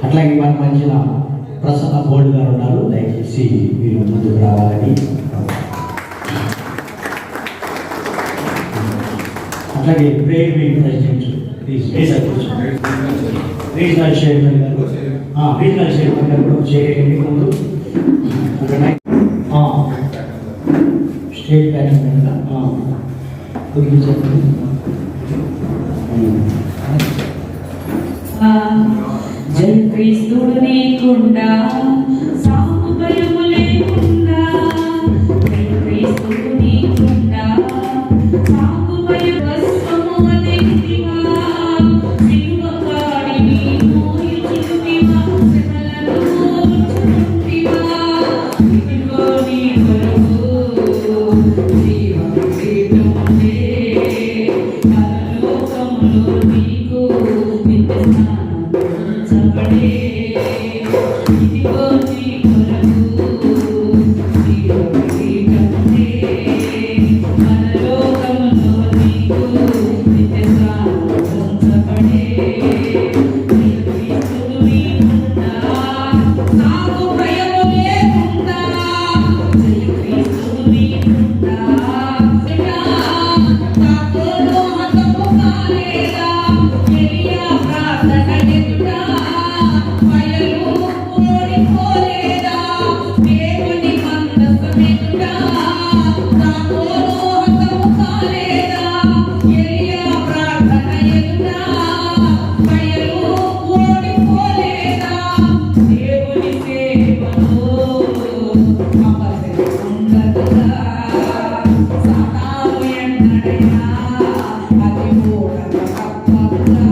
అట్లాగే మన మధ్యన ప్రసన్న బోర్డు గారు ఉన్నారు, దయచేసి మీరు ముందుకు రావాలని. అట్లాగే prayer meeting president regional chairman గారు కూడా చేయండి ముందు. స్టేట్ బ్యాంక్ జై క్రీస్తుడు నీకుండా సాగు భయము లేకుండా, జై క్రీస్తుడు నీకుండా సాగు భయం వస్త్రము వదిలితివా, సిలువ కాడి నీవు ఇచ్చితివా, శ్రమలను ఓర్చుకుంటివా, ఇదిగో నీ కొరకు జీవం జీవితమునే పరలోకములో నీకు నిత్య స్నానం ఇదిగో నీ కొరకు జీవం జీవితమునే పరలోకములో నీకు నిత్య స్నానం క్రీస్తుడు నీకుండా సాగు భయము లేకుండా, జై క్రీస్తుడు నీకుండా తాకోలో హతము కాలేదా, ఎలియా ప్రార్థన ఎదుట బయలు ఓడిపోలేదా, దేవుని మందసం ఎదుట తాకోలో హతము కాలేదా, ఎలియా ప్రార్థన ఎదుట బయలు ఓడిపోలేదా, దేవుని సేవలో అపజయం ఉండదుగా, సాతాను ఎన్నడైనా అది ఓడక తప్పదుగా.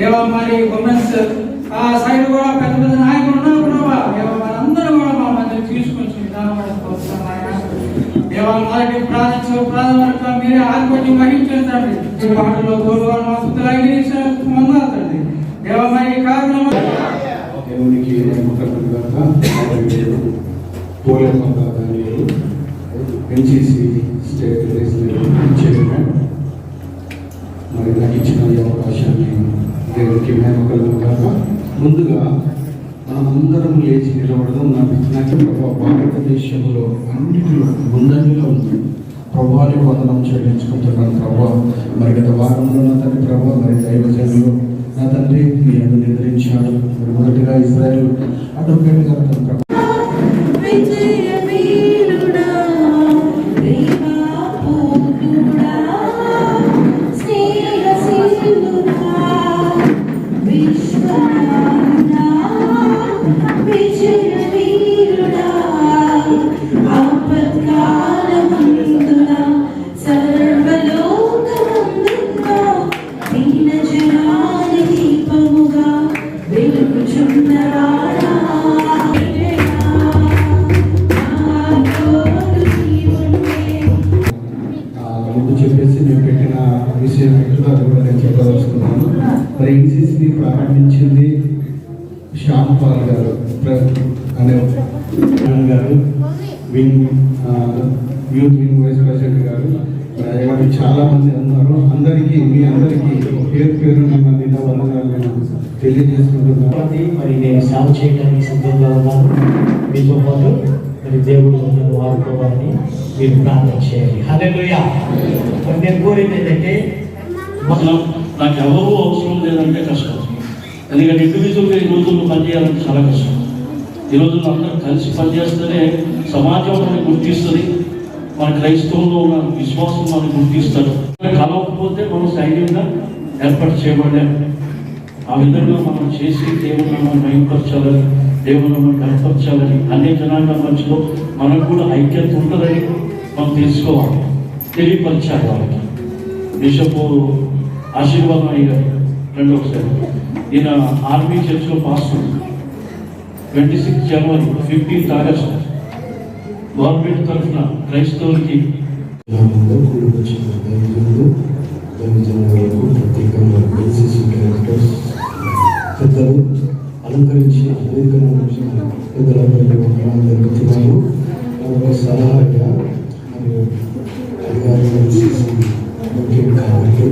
దేవా మరి ఉమెన్స్ ఆ సైడ్ కూడా పెద్ద పెద్ద నాయకులు ఉన్నారు ప్రభా. దేవా వారందరూ కూడా మా మధ్య తీసుకొచ్చి దేవా మొదటి ప్రాధాన్యత మీరే ఆధిపత్యం వహించండి. ఈ పాటలో గోరువారు మా పుత్రులైన తండ్రి దేవా మరి కార్యక్రమం దేవునికి ఎన్సీసీ స్టేట్ చైర్మన్ మరి నాకు ఇచ్చిన ఈ అవకాశాన్ని దేవునికి మేము ముందుగా మనమందరం లేచి నిలబడడం నాకు భారతదేశంలో అన్నిటిలో ముందంజలో ఉంది. ప్రభావానికి వందనం చెల్లించుకుంటున్నాను ప్రభావ. మరి గత వారంలో నా తండ్రి ప్రభావ మరి దైవజనులు నా తండ్రి మీ అందు నిద్రించాడు. మరి మొదటిగా ఇజ్రాయెల్ అడ్వకేట్ గారు తన ప్రభావ చెప్పేసి నేను పెట్టిన విషయం అది కూడా నేను చెప్పదలుచుకున్నాను. మరి ఎన్సీసీ ప్రారంభించింది శ్యామ్ పాల్ గారు అనే గారు wing youth wing vice president గారు. మరి చాలా మంది ఉన్నారు. అందరికీ మీ అందరికీ పేరు పేరు వందనాలు తెలియజేసుకుంటున్నాను. మరి నేను సేవ చేయడానికి సిద్ధంగా ఉన్నాను. మీతో పాటు మరి దేవుడు నన్ను వాడుకోవాలని మీరు ప్రార్థన చేయాలి. హల్లెలూయా. మరి నేను కోరేది ఏంటంటే నాకు ఎవరూ అవసరం లేదంటే కష్టం. ఎందుకంటే ఇండివిజువల్గా ఈ రోజుల్లో పనిచేయాలంటే చాలా కష్టం. ఈ రోజుల్లో అందరూ కలిసి పనిచేస్తేనే సమాజం మనల్ని గుర్తిస్తుంది, మన క్రైస్తవంలో ఉన్న విశ్వాసం మనల్ని గుర్తిస్తారు. కలవకపోతే మనం సైన్యంగా ఏర్పాటు చేయబడలేము. ఆ విధంగా మనం చేసి దేవుని మనం భయంపరచాలని, దేవుని మనం కనపరచాలని, అన్ని జనాంగ మధ్యలో మనకు కూడా ఐక్యత ఉంటుందని మనం తెలుసుకోవాలి, తెలియపరచాలి వాళ్ళకి. బిషప్ ఆశీర్వాదం అయ్యారు రెండోసారి. ఈయన ఆర్మీ చర్చ్లో పాస్టర్. 26 జనవరి 15 ఆగస్టు గవర్నమెంట్ తరఫున క్రైస్తవులకి పెద్దలు అలంకరించిన పెద్దలందరూ జరుగుతున్నాము. ఒక సలహాగా మరియు అధికారులు కాబట్టి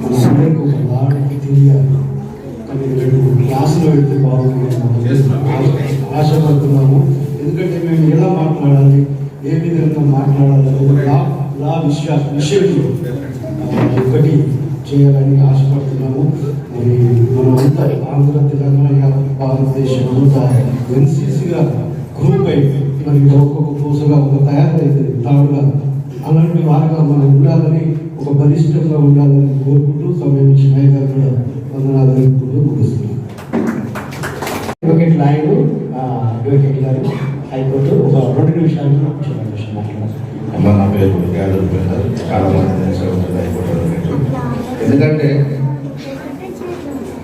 మనందరికీ ఒక లాంటి తెలియాలి. కానీ 2 క్లాసులు వెళ్తే బాగుంటుంది ఆశపడుతున్నాము. ఎందుకంటే మేము ఎలా మాట్లాడాలి, ఏ విధంగా మాట్లాడాలి, లా విషయంలో ఒకటి చేయాలని ఆశపడుతున్నాము. మరి మనమంతా ఆంధ్ర తెలంగాణ భారతదేశం అంతా ఎన్సీసీగా గ్రూప్ అయి మరి ఒక్కొక్క పూసగా ఒక తయారైతుంది తాడుగా. అలాంటి వారుగా మనం ఉండాలని, ఒక బలిష్టంగా ఉండాలని కోరుకుంటూ సమయం ఇచ్చిన గారు కూడా వందనాలు తెలుపుకుంటూ ముగిస్తున్నాం. అడ్వకేట్ లాయరు అడ్వకేట్ గారు హైకోర్టు ఒక 2 నిమిషాలు మాట్లాడారు. నా పేరు యాదవ్ ప్రసాద్. చాలా మంది హైకోర్టు అడ్వకేట్. ఎందుకంటే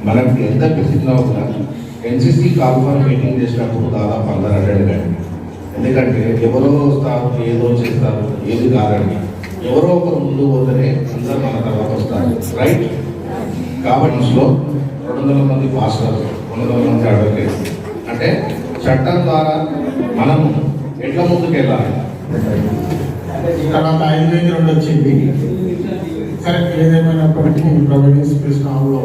మనం ఎంత ప్రసిద్ధిలో ఉన్నా ఎన్సీసీ కాల్ఫార్ మీటింగ్ చేసినప్పుడు దాదాపు 100 కానీ. ఎందుకంటే ఎవరో వస్తారు, ఏదో చేస్తారు, ఏది కాదండి. ఎవరో ఒకరు ముందు పోతేనే అందరూ మన తర్వాత వస్తారు, రైట్? కాబట్టి 200 మంది పాస్టర్స్, 200 మంది అడ్వకేట్. అంటే చట్టం ద్వారా మనం ఎట్లా ముందుకు వెళ్ళాలి. తర్వాత 5-2 వచ్చింది. సరే, ఏదేమైనప్పటికీ ప్రొవైడింగ్ స్పేస్ నాలో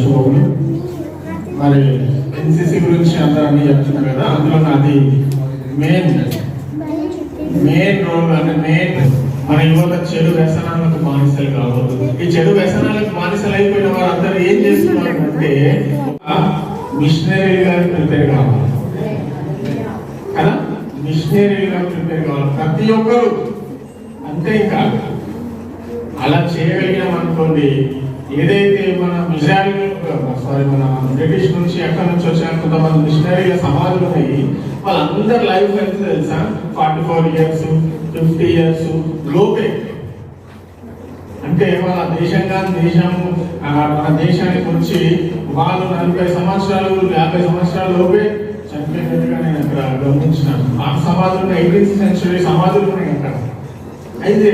శుభములు. మరి ఎన్సీసీ గురించి అందరూ అన్నీ చెప్తున్నారు కదా, అందులో నాది మెయిన్ రోల్ అంటే మన యువత చెడు వ్యసనాలకు బానిసలు కావద్దు. ఈ చెడు వ్యసనాలకు బానిసలు అయిపోయిన వారందరూ ఏం చేస్తున్నారు అంటే మిషనరీగా ప్రిపేర్ కావాలి కదా, మిషనరీగా ప్రిపేర్ కావాలి ప్రతి ఒక్కరు. అంతే, ఇంకా అలా చేయగలిగాం అనుకోండి, ఏదైతే మన మన బ్రిటిష్ నుంచి ఎక్కడి నుంచి వచ్చిన కొంతమంది మిషనరీల సమాజం ఉన్నాయి, వాళ్ళందరి లైఫ్ ఎంత తెలుసా? 44 years 50 years లోపే. అంటే మన మన దేశానికి వచ్చి వాళ్ళు 40 సంవత్సరాలు 50 సంవత్సరాల లోపే చనిపోయినట్టుగా నేను అక్కడ గమనించినాను. ఆ సమాధులు 18th సెంచరీ సమాధులు ఉన్నాయి అక్కడ. అయితే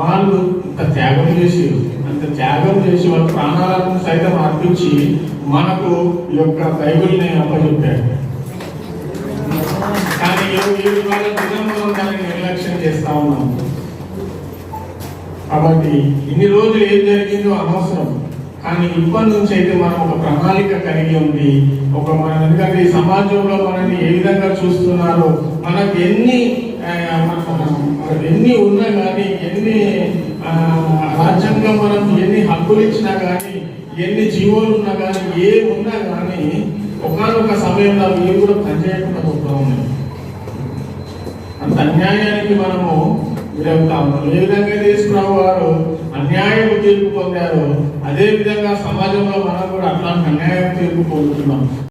వాళ్ళు అంత త్యాగం చేసి వాళ్ళ ప్రాణాలను సైతం అర్పించి మనకు ఈ యొక్క బైబిల్ని అప్పచెప్పారు. కానీ ఈ వాళ్ళ దినంలో దాన్ని నిర్లక్ష్యం చేస్తా ఉన్నాం. కాబట్టి ఇన్ని రోజులు ఏం జరిగిందో అనవసరం. కానీ ఇప్పటి నుంచి అయితే మనం ఒక ప్రణాళిక కలిగి ఉంది. ఎందుకంటే ఈ సమాజంలో మనల్ని ఏ విధంగా చూస్తున్నారో, మనకు ఎన్ని ఉన్నా కానీ, ఎన్ని రాజ్యాంగం మనం ఎన్ని హక్కులు ఇచ్చినా కానీ, ఎన్ని జీవోలు ఉన్నా కానీ, ఏమున్నా కానీ ఒకనొక సమయంలో అవి కూడా పనిచేయకుండా పోతా ఉన్నాయి. అంత అన్యాయానికి మనము గురవుతా ఉన్నాం. ఏ విధంగా యేసుప్రభు వారు అన్యాయం తీర్పు పొందారో అదే విధంగా సమాజంలో మనం కూడా అట్లాంటి అన్యాయం తీర్పు పొందుతున్నాం.